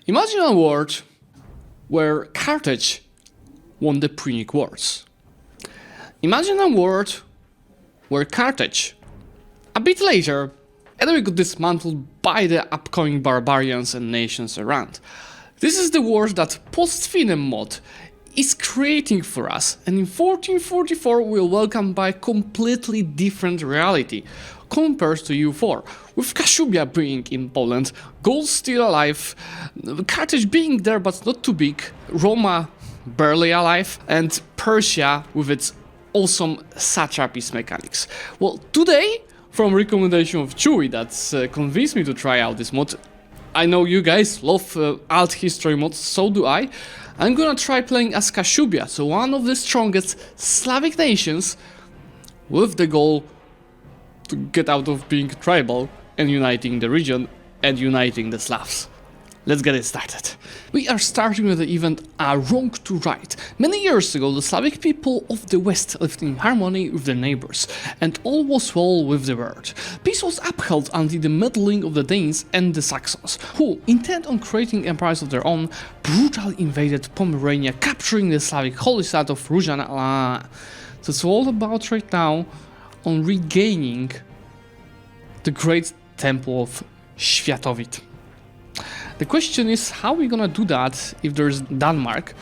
Imagine a world where Carthage won the Punic Wars. Imagine a world where Carthage, a bit later, either got dismantled by the upcoming barbarians and nations around. This is the world that FAVOURITE Mod is creating for us, and in 1444 we're welcomed by a completely different reality compared to EU4, with Kashubia being in Poland, Gaul still alive, Carthage being there but not too big, Roma barely alive, and Persia with its awesome satrapies mechanics. Well, today, from recommendation of Chewy that's convinced me to try out this mod, I know you guys love alt history mods, so do I. I'm gonna try playing as Kashubia, so one of the strongest Slavic nations, with the goal to get out of being tribal and uniting the region and uniting the Slavs. Let's get it started. We are starting with the event wrong to right. Many years ago, the Slavic people of the West lived in harmony with their neighbors, and all was well with the world. Peace was upheld until the meddling of the Danes and the Saxons, who, intent on creating empires of their own, brutally invaded Pomerania, capturing the Slavic holy site of Ruzhana. So it's all about right now on regaining the great temple of Światowit. The question is, how are we gonna do that if there's Denmark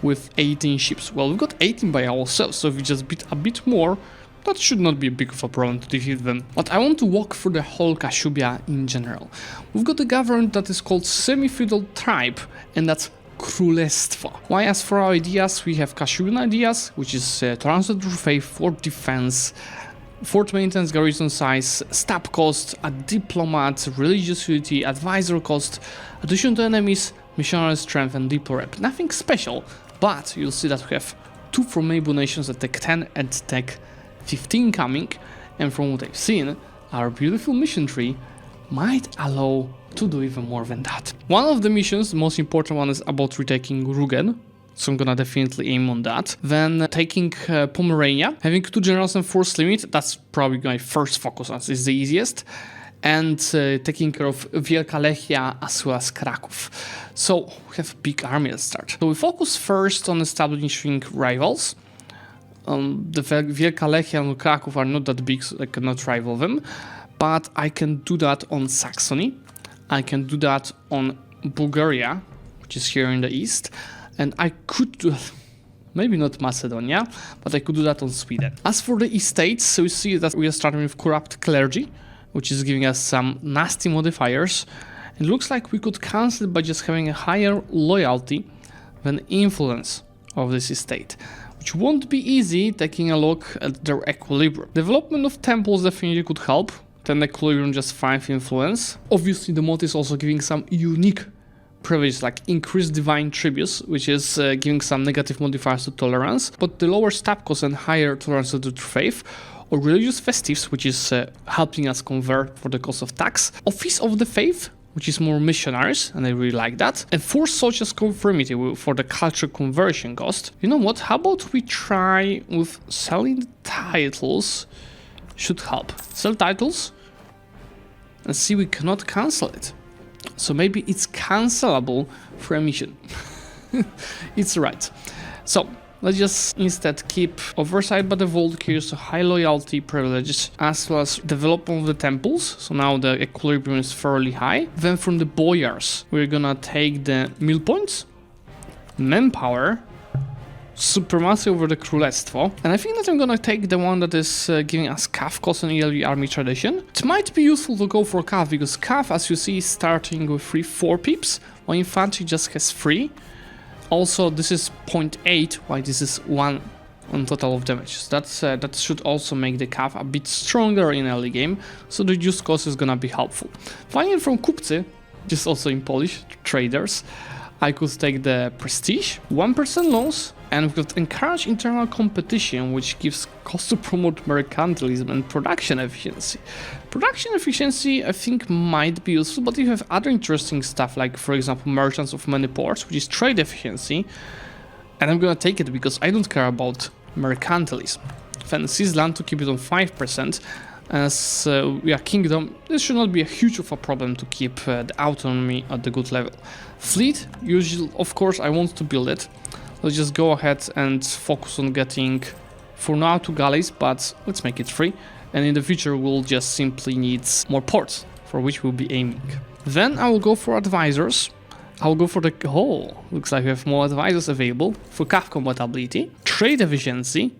with 18 ships? Well, we've got 18 by ourselves, so if we just beat a bit more, that should not be a big of a problem to defeat them. But I want to walk through the whole Kashubia in general. We've got a government that is called semi-feudal tribe, and that's Królestwo. Why, as for our ideas, we have Kashubian ideas, which is translated through faith, fort defense, fort maintenance, garrison size, stab cost, a diplomat, religious unity, advisor cost, addition to enemies, missionary strength, and diplo rep. Nothing special, but you'll see that we have 2 from neighbor nations at tech 10 and tech 15 coming, and from what I've seen, our beautiful mission tree might allow to do even more than that. One of the missions, the most important one, is about retaking Rugen, so I'm gonna definitely aim on that. Then taking Pomerania, having 2 generals and force limit, that's probably my first focus as is the easiest. And taking care of Wielka Lechia as well as Kraków. So we have a big army at start. So we focus first on establishing rivals. The Wielka Lechia and Kraków are not that big, so I cannot rival them. But I can do that on Saxony. I can do that on Bulgaria, which is here in the east. And I could do, maybe not Macedonia, but I could do that on Sweden. As for the estates, so we see that we are starting with corrupt clergy, which is giving us some nasty modifiers. It looks like we could cancel it by just having a higher loyalty than influence of this estate, which won't be easy taking a look at their equilibrium. Development of temples definitely could help, 10 equilibrium, just 5 influence. Obviously the mod is also giving some unique privilege like increased divine tributes, which is giving some negative modifiers to tolerance, but the lower stab cost and higher tolerance to faith, or religious festives, which is helping us convert for the cost of tax, office of the faith, which is more missionaries, and I really like that, and forced social conformity for the cultural conversion cost. You know what, how about we try with selling titles? Should help. Sell titles and see we cannot cancel it. So maybe it's cancelable for a mission. It's right. So let's just instead keep oversight by the vault here, so high loyalty privileges, as well as development of the temples. So now the equilibrium is fairly high. Then from the boyars, we're gonna take the mill points, manpower, supremacy over the Królestwo, and I think that I'm gonna take the one that is giving us Cav cost and ELV army tradition. It might be useful to go for Cav, because Cav, as you see, is starting with 4 pips, while infantry just has 3. Also, this is 0.8, while this is 1 on total of damage. So that should also make the Cav a bit stronger in early game, so the reduced cost is gonna be helpful. Finally, from kupcy, which is also in Polish, traders, I could take the prestige, 1% loans, and we could encourage internal competition, which gives cost to promote mercantilism and production efficiency. Production efficiency, I think, might be useful, but you have other interesting stuff, like, for example, merchants of many ports, which is trade efficiency, and I'm gonna take it because I don't care about mercantilism. Then seize land to keep it on 5%, as we are kingdom, this should not be a huge of a problem to keep the autonomy at the good level. Fleet, usually, of course, I want to build it. Let's just go ahead and focus on getting, for now, 2 galleys, but let's make it 3. And in the future, we'll just simply need more ports, for which we'll be aiming. Then I will go for advisors. I'll go for the... Oh, looks like we have more advisors available for CAF compatibility, trade efficiency,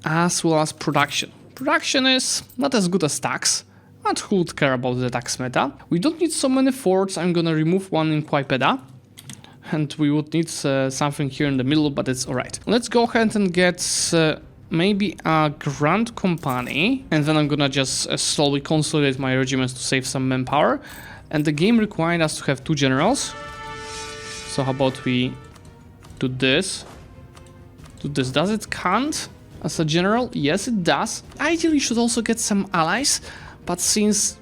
as well as production. Production is not as good as tax, but who would care about the tax meta? We don't need so many forts. I'm gonna remove one in Quipeda, and we would need something here in the middle, but it's alright. Let's go ahead and get maybe a Grand Company, and then I'm gonna just slowly consolidate my regiments to save some manpower. And the game required us to have 2 generals. So how about we do this? Does it count as a general? Yes, it does. Ideally, should also get some allies, but since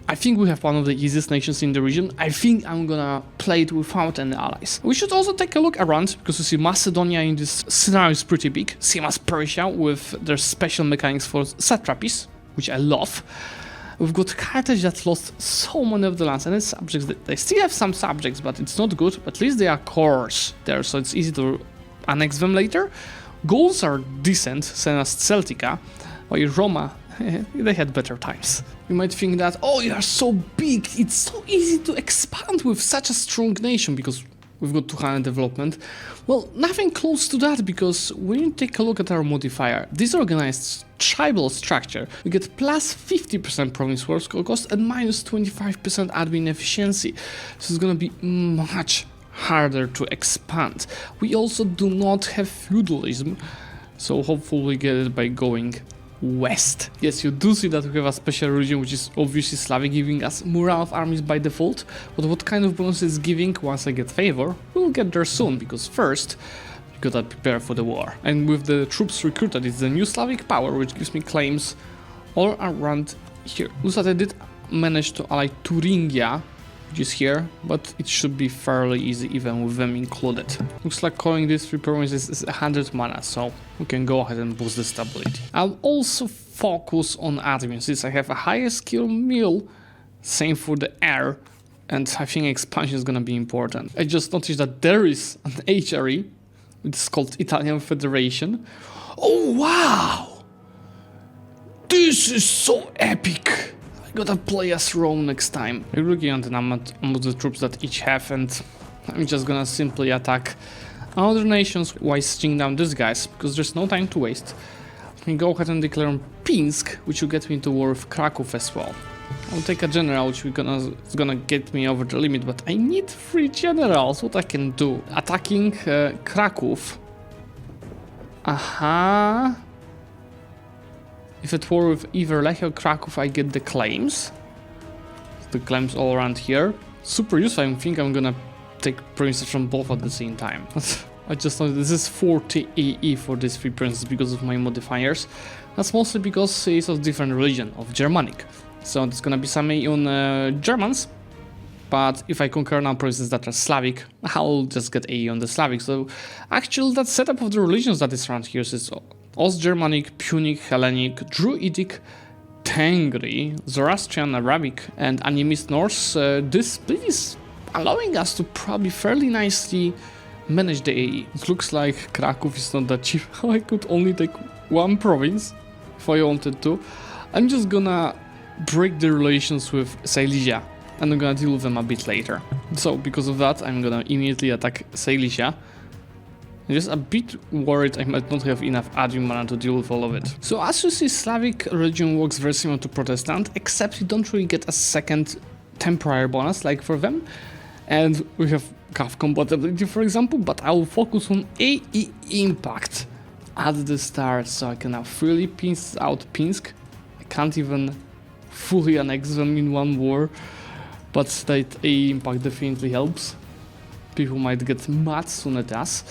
I think we have one of the easiest nations in the region, I think I'm gonna play it without any allies. We should also take a look around, because you see Macedonia in this scenario is pretty big, same as Persia with their special mechanics for satrapies, which I love. We've got Carthage that lost so many of the lands and its subjects. They still have some subjects, but it's not good. At least they are cores there, so it's easy to annex them later. Gauls are decent, same as Celtica, while Roma, they had better times. You might think that, oh, you are so big, it's so easy to expand with such a strong nation, because we've got 200 development. Well, nothing close to that, because when you take a look at our modifier, disorganized tribal structure, we get plus 50% province war cost and minus 25% admin efficiency. So it's gonna be much harder to expand. We also do not have feudalism, so hopefully we get it by going west. Yes, you do see that we have a special region, which is obviously Slavic, giving us morale of armies by default. But what kind of bonus it's giving once I get favor, we'll get there soon, because first you gotta prepare for the war. And with the troops recruited, it's the new Slavic power, which gives me claims all around here. Looks like I did manage to ally Thuringia, which is here, but it should be fairly easy even with them included. Looks like calling these 3 provinces is 100 mana, so we can go ahead and boost the stability. I'll also focus on admin, since I have a higher skill mill, same for the air, and I think expansion is gonna be important. I just noticed that there is an HRE, which is called Italian Federation. Oh wow! This is so epic! I gotta play as Rome next time. I'm looking at the number of the troops that each have, and I'm just gonna simply attack other nations while sitting down these guys, because there's no time to waste. I can go ahead and declare on Pinsk, which will get me into war with Krakow as well. I'll take a general, which is gonna get me over the limit, but I need 3 generals. What I can do? Attacking Krakow. Aha. If it were with either Lech or Krakow, I get the claims. The claims all around here. Super useful. I think I'm gonna take provinces from both at the same time. I just know this is 40 EE for these 3 provinces because of my modifiers. That's mostly because it's of different religion, of Germanic. So it's gonna be some EE on Germans. But if I conquer now provinces that are Slavic, I'll just get EE on the Slavic. So actually that setup of the religions that is around here is Ost-Germanic, Punic, Hellenic, Druidic, Tengri, Zoroastrian, Arabic, and Animist Norse. This split is allowing us to probably fairly nicely manage the AE. It looks like Krakow is not that cheap. I could only take 1 province if I wanted to. I'm just gonna break the relations with Silesia, and I'm gonna deal with them a bit later. So because of that, I'm gonna immediately attack Silesia. I'm just a bit worried I might not have enough admin mana to deal with all of it. So as you see, Slavic religion works very similar to Protestant, except you don't really get a second temporary bonus like for them. And we have CAF compatibility, for example, but I will focus on AE impact at the start, so I can now freely pinch out Pinsk. I can't even fully annex them in one war, but that AE impact definitely helps. People might get mad soon at us,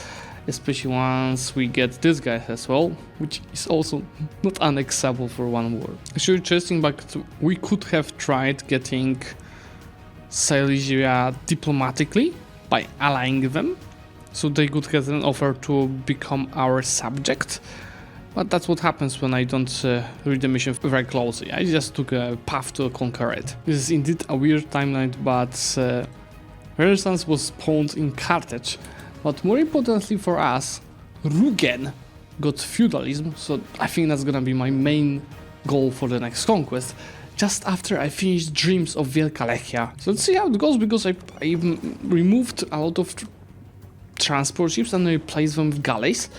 especially once we get this guy as well, which is also not unacceptable for one war. Actually interesting, but we could have tried getting Silesia diplomatically by allying them, so they could get an offer to become our subject. But that's what happens when I don't read the mission very closely. I just took a path to conquer it. This is indeed a weird timeline, but Renaissance was spawned in Carthage. But more importantly for us, Rugen got feudalism, so I think that's gonna be my main goal for the next conquest. Just after I finish Dreams of Wielka Lechia. So let's see how it goes, because I removed a lot of transport ships and replaced them with galleys.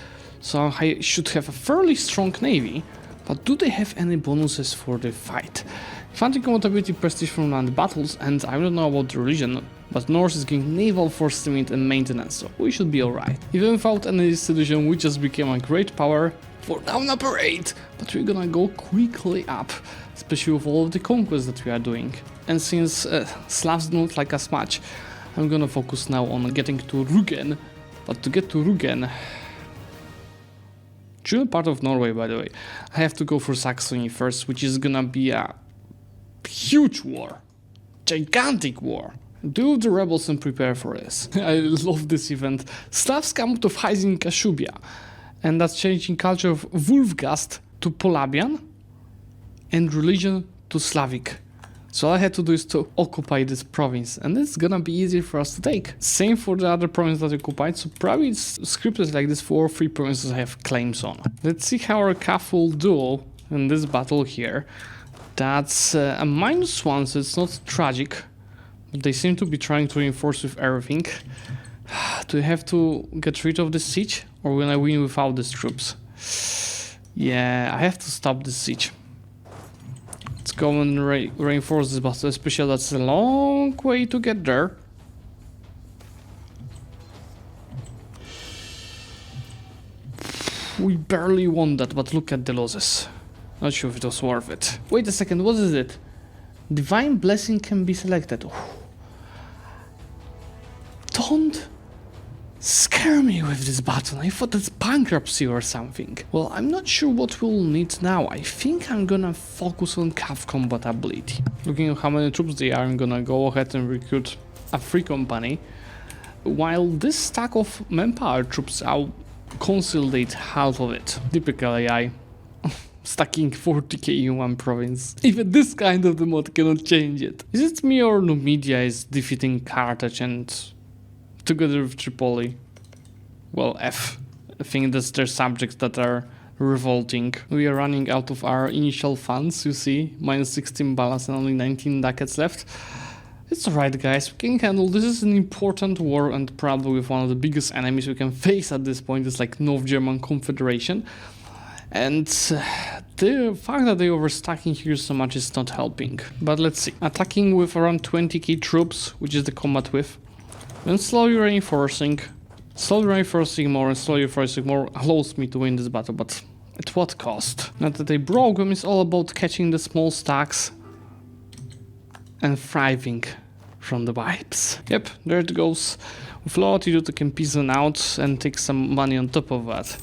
So I should have a fairly strong navy, but do they have any bonuses for the fight? Infantery compatibility, prestige from land battles, and I don't know about the religion, but Norse is getting naval force estimate and maintenance, so we should be alright. Even without any sedition, we just became a great power for now number 8, but we're gonna go quickly up, especially with all of the conquests that we are doing. And since Slavs don't like us much, I'm gonna focus now on getting to Rugen, but to get to Rugen, German part of Norway, by the way, I have to go for Saxony first, which is gonna be a huge war, gigantic war. Do the rebels and prepare for this. I love this event. Slavs come out of Heising Kashubia, and that's changing culture of Wolfgast to Polabian and religion to Slavic. So all I had to do is to occupy this province, and it's gonna be easier for us to take. Same for the other provinces that occupied, so probably it's scripted like this for all 3 provinces I have claims on. Let's see how our CAF will do in this battle here. That's a -1, so it's not tragic. But they seem to be trying to reinforce with everything. Do I have to get rid of the siege, or will I win without these troops? Yeah, I have to stop the siege. Let's go and reinforce this battle, especially that's a long way to get there. We barely won that, but look at the losses. Not sure if it was worth it. Wait a second, what is it? Divine Blessing can be selected. Don't scare me with this button. I thought that's bankruptcy or something. Well, I'm not sure what we'll need now. I think I'm gonna focus on CAF compatibility. Looking at how many troops they are, I'm gonna go ahead and recruit a free company. While this stack of manpower troops, I'll consolidate half of it. Typical AI. Stacking 40k in one province. Even this kind of the mod cannot change it. Is it me or Numidia is defeating Carthage and together with Tripoli? Well, I think that's their subjects that are revolting. We are running out of our initial funds, you see. -16 balance and only 19 ducats left. It's alright, guys, we can handle. This is an important war, and probably with one of the biggest enemies we can face at this point is like North German Confederation. And the fact that they overstacking here so much is not helping. But let's see. Attacking with around 20k troops, which is the combat with, and slowly reinforcing more and slowly reinforcing more allows me to win this battle, but at what cost? Not that they broke them, it's all about catching the small stacks and thriving from the vibes. Yep, there it goes. With low altitude I can peason out and take some money on top of that.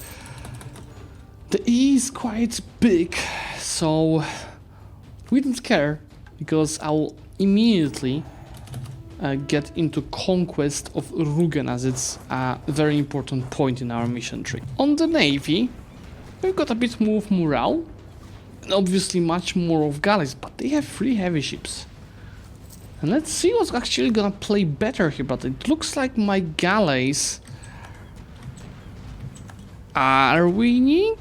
The E is quite big, so we don't care, because I'll immediately get into conquest of Rugen, as it's a very important point in our mission tree. On the navy, we've got a bit more of morale, and obviously much more of galleys, but they have 3 heavy ships. And let's see what's actually gonna play better here, but it looks like my galleys are winning.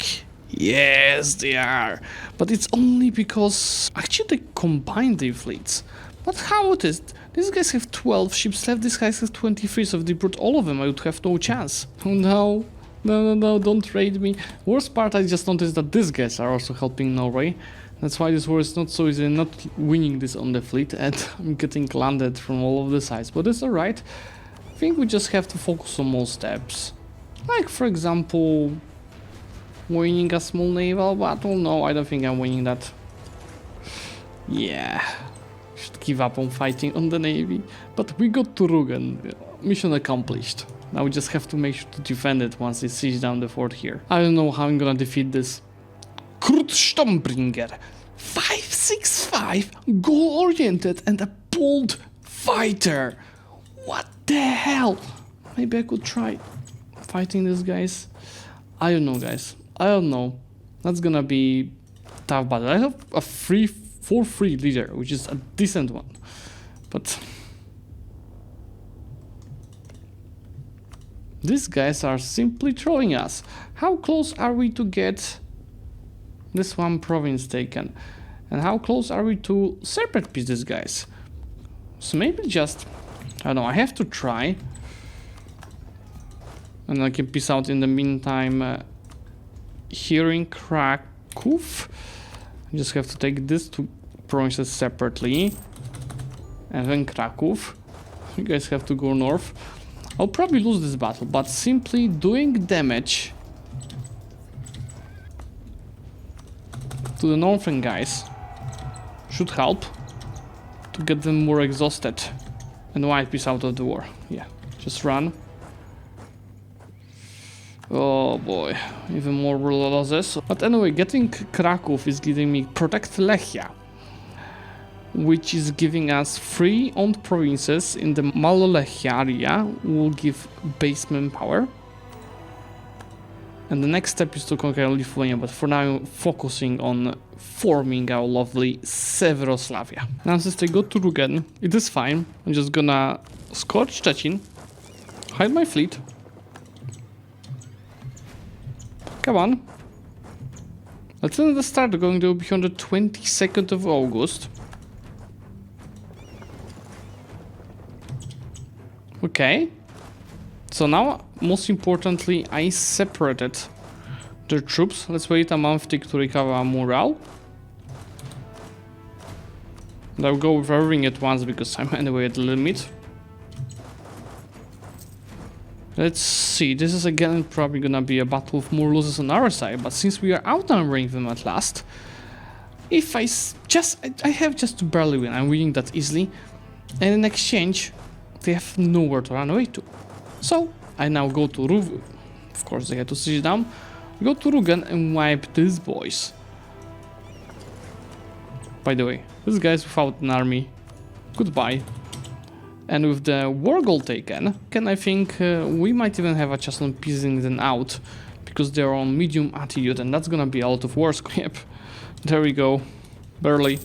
Yes, they are. But it's only because actually they combined their fleets. But how it is? These guys have 12 ships left, these guys have 23, so if they brought all of them, I would have no chance. Oh no. No, don't raid me. Worst part, I just noticed that these guys are also helping Norway. That's why this war is not so easy, I'm not winning this on the fleet, and I'm getting landed from all of the sides. But it's alright. I think we just have to focus on more steps. Like, for example, winning a small naval battle. No, I don't think I'm winning that. Yeah, should give up on fighting on the navy. But we got to Rugen. Mission accomplished. Now we just have to make sure to defend it once they siege down the fort here. I don't know how I'm gonna defeat this. Kurt Stombringer, 565, goal-oriented and a bold fighter. What the hell? Maybe I could try fighting these guys. I don't know, guys. I don't know. That's gonna be tough battle. I have a 4-3 leader, which is a decent one. But these guys are simply trolling us. How close are we to get this one province taken? And how close are we to separate piece these guys? So maybe just, I don't know, I have to try. And I can peace out in the meantime. Here in Krakow, I just have to take these two provinces separately. And then Krakow. You guys have to go north. I'll probably lose this battle, but simply doing damage to the northern guys should help to get them more exhausted and wipe peace out of the war. Yeah, just run. Oh boy, even more losses. But anyway, getting Krakow is giving me Protect Lechia, which is giving us 3 owned provinces in the Malolechia area. Will give basement power. And the next step is to conquer Lithuania, but for now I'm focusing on forming our lovely Severoslavia. Now since I go to Rugen, it is fine. I'm just gonna scorch Szczecin, hide my fleet. Come on. Let's end the start going to be on the 22nd of August. Okay. So now, most importantly, I separated the troops. Let's wait a month to recover our morale. And I'll go with everything at once because I'm anyway at the limit. Let's see, this is again probably gonna be a battle with more losses on our side, but since we are outnumbering them at last, if I have just to barely win, I'm winning that easily, and in exchange, they have nowhere to run away to. So, I now go to Rugen. Of course, they had to siege down. Go to Rugen and wipe these boys. By the way, this guy's without an army. Goodbye. And with the war goal taken, I think we might even have a chance on piecing them out. Because they're on medium attitude and that's gonna be a lot of wars. Yep, there we go. Barely.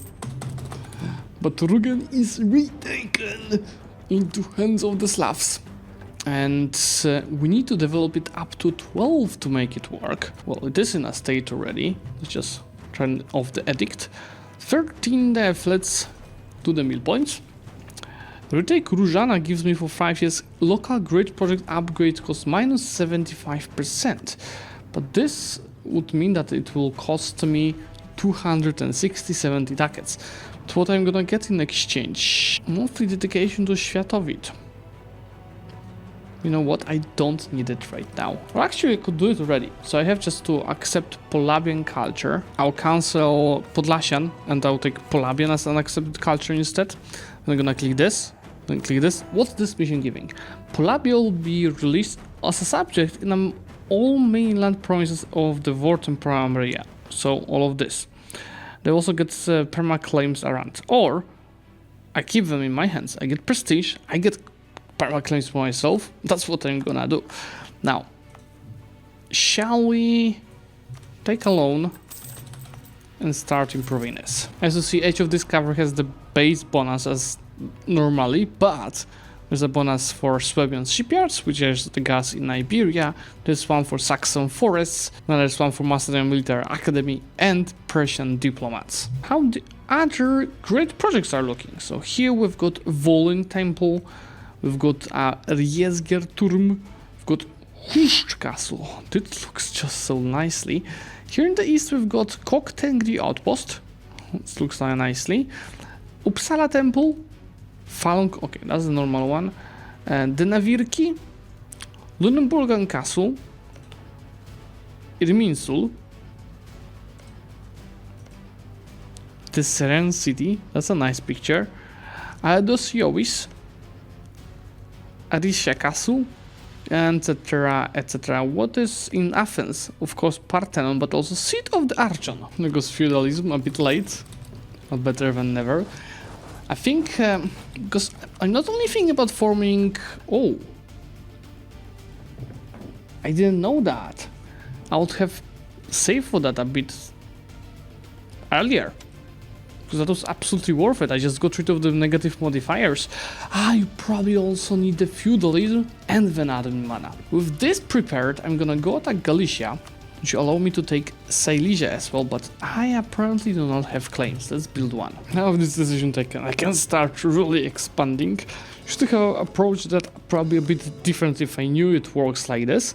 But Rugen is retaken into hands of the Slavs. And we need to develop it up to 12 to make it work. Well, it is in a state already. Let's just turn off the edict. 13 death, let's do the mill points. Retake Różana gives me for 5 years local grid project upgrade cost minus 75%. But this would mean that it will cost me 267 ducats. That's what I'm gonna get in exchange. Monthly dedication to Światowit. You know what, I don't need it right now. Or actually I could do it already. So I have just to accept Polabian culture. I'll cancel Podlasian and I'll take Polabian as an accepted culture instead. I'm gonna click this, then click this. What's this mission giving? Polabia will be released as a subject in all mainland provinces of the Vorten area. So all of this. They also get perma claims around. Or I keep them in my hands. I get prestige, I get perma claims for myself. That's what I'm gonna do. Now, shall we take a loan and start improving this? As you see, Age of Discovery has the base bonus as normally, but there's a bonus for Swabian shipyards, which is the gas in Iberia. There's one for Saxon forests, then there's one for Macedonian Military Academy and Persian diplomats. How the other great projects are looking? So here we've got Volyn Temple, we've got Riesger Turm, we've got Huszcz Castle. This looks just so nicely. Here in the east we've got Koktengri Outpost. This looks nicely. Uppsala Temple. Falunk, okay, that's the normal one. Denawirki. Lunenburgan Castle. Irminsul. The Seren City. That's a nice picture. Dosiovis. Arisha Castle. Etc, etc. What is in Athens? Of course, Parthenon, but also Seat of the Archon. Because feudalism, a bit late, but better than never. I think, because I'm not only thinking about forming... Oh! I didn't know that. I would have save for that a bit earlier, because that was absolutely worth it. I just got rid of the negative modifiers. You probably also need the feudalism and then admin mana. With this prepared, I'm gonna go attack Galicia, which allow me to take Silesia as well, but I apparently do not have claims. Let's build one. Now with this decision taken, I can start really expanding. Should have approached that probably a bit different if I knew it works like this.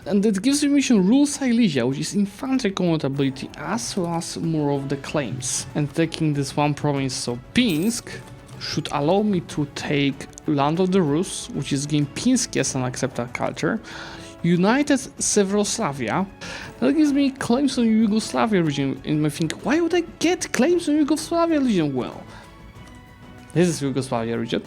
And that gives me mission Rule Silesia, which is infantry combat ability, as well as more of the claims. And taking this one province, so Pinsk, should allow me to take Land of the Rus, which is gain Pinsk as an accepted culture, United Severoslavia. That gives me claims on Yugoslavia region, and I think, why would I get claims on Yugoslavia region? Well, this is Yugoslavia region.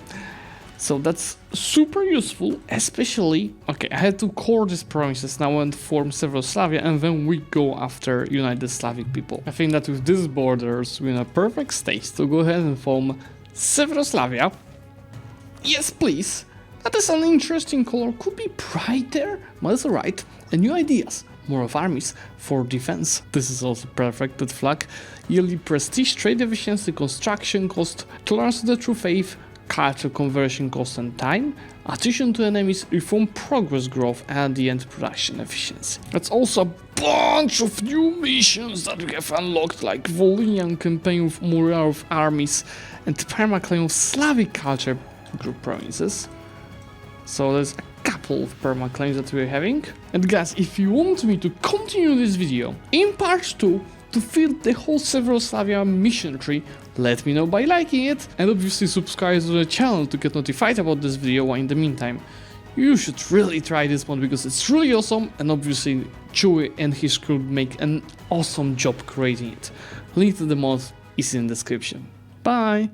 So that's super useful, especially, okay, I had to core these provinces now and form Severoslavia, and then we go after United Slavic people. I think that with these borders, we're in a perfect state to go ahead and form Severoslavia. Yes, please. That is an interesting color, could be pride there, but it's alright. And new ideas, more of armies for defense. This is also perfect, that flag. Yearly prestige, trade efficiency, construction cost, tolerance to the true faith, culture conversion cost and time, attrition to enemies, reform progress growth, and the end production efficiency. That's also a bunch of new missions that we have unlocked, like Volhynian campaign with morale of armies and permaclaim of Slavic culture group provinces. So there's a couple of permaclaims that we're having. And guys, if you want me to continue this video in part 2 to fill the whole Severoslavia mission tree, let me know by liking it, and obviously subscribe to the channel to get notified about this video. While in the meantime, you should really try this mod because it's really awesome, and obviously Chewie and his crew make an awesome job creating it. Link to the mod is in the description. Bye!